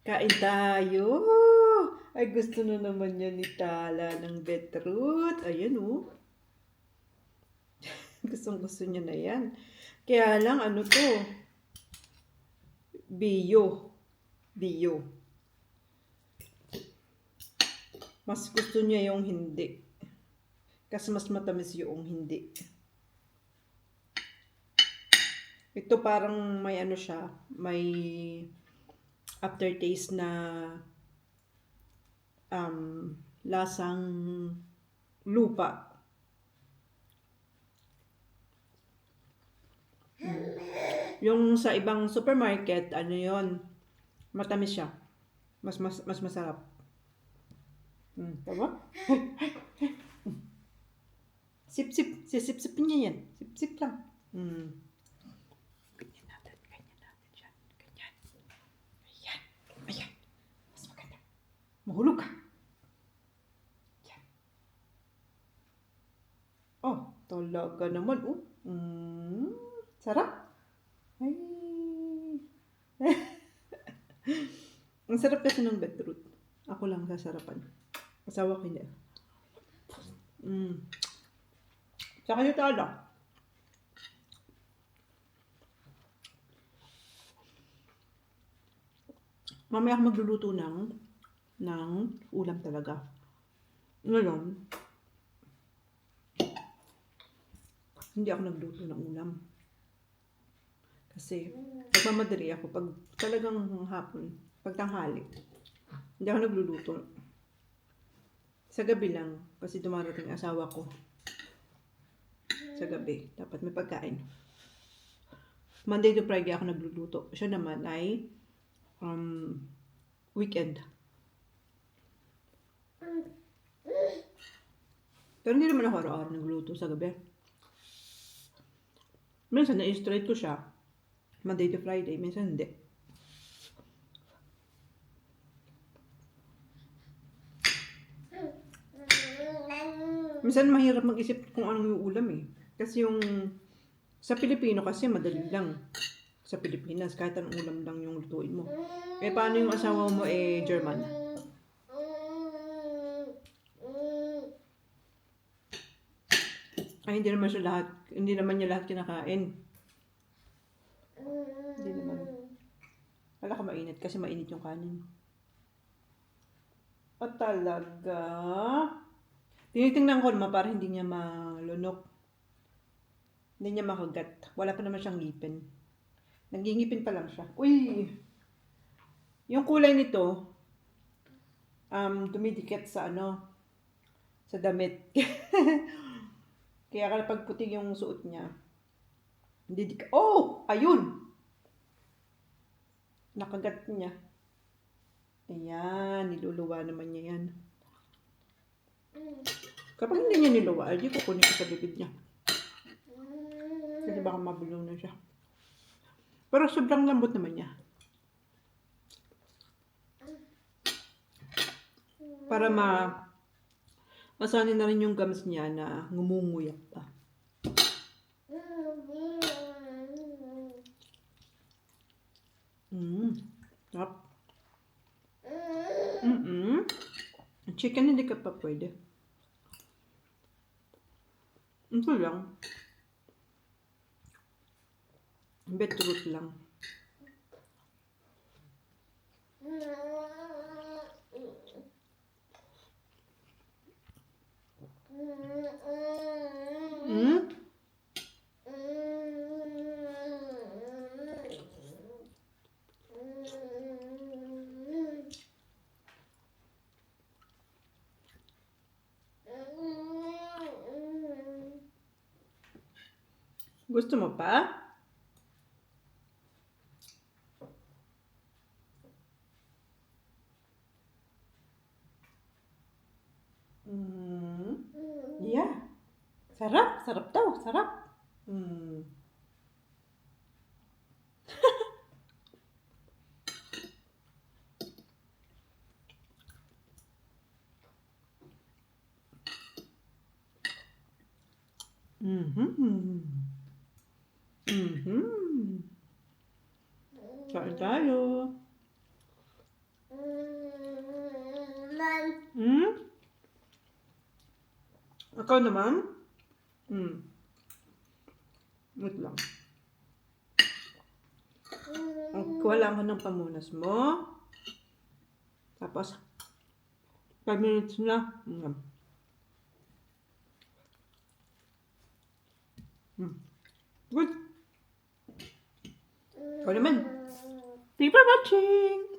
Kain tayo. Ay, gusto na naman niya ni Tala ng beetroot. Ayan, oh. Gustong gusto niya na yan. Kaya lang, ano to? Bio. Bio. Mas gusto niya yung hindi. Kasi mas matamis yung hindi. Ito parang may ano siya, may aftertaste na lasang lupa. Yung sa ibang supermarket, ano yon, matamis siya. Mas masarap. Tama? Sip-sip. Sisip-sipin niya yan. Sip-sip lang. Ganyan natin. Ganyan natin dyan. Ganyan. Ayan. Ayan. Mas maganda. Mahulog ka. Yan. Oh, talaga naman. Oh. Sarap. Ay. Ang sarap kasi ng beetroot. Ako lang sasarapan. Asawa ko hindi. Saka yung tala. Mamaya ako magluluto ng ulam talaga. Ngayon, hindi ako nagluto ng ulam. Kasi, nagmamadali ako pag talagang hapon, pag tanghali. Hindi ako nagluluto. Sa gabi lang, kasi dumarating asawa ko. Sa gabi, dapat may pagkain. Monday to Friday ako nagluluto. Siya naman ay weekend. Pero hindi naman ako araw-araw nagluto sa gabi. Minsan na-straight ko siya. Monday to Friday, minsan hindi. Minsan mahirap mag-isip kung anong yung ulam eh. Kasi yung sa Pilipino kasi madali lang. Sa Pilipinas, kahit anong ulam lang yung lutuin mo. Eh paano yung asawa mo eh German? Ay hindi naman niya lahat kinakain. Hindi naman. Wala ka mainit kasi mainit yung kanin. At talaga? Tinitingnan ko naman para hindi niya malunok. Hindi niya makagat. Wala pa naman siyang ngipin. Nagingipin pa lang siya. Uy! Yung kulay nito, dumidikit sa sa damit. Kaya kapag puti yung suot niya, didikit. Oh! Ayun! Nakagat niya. Ayan, niluluwa naman niya yan. Kapag hindi niya niluwa, di kukunin ko sa bibig niya. Kasi baka mabulong na siya. Pero sobrang lambot naman niya. Para masanin na rin yung gums niya na ngumunguyak pa. Sarap. Chicken hindi ka pa pwede. Ito lang. Beetroot lang. Gusto mo pa? Yeah. Sarap. Sarap daw. Sarap. Kain tayo. Ikaw naman? Wait lang. Kuha lang ako ng pamunas mo. Tapos, 5 minutes na. Good. Ikaw naman. Thank you for watching.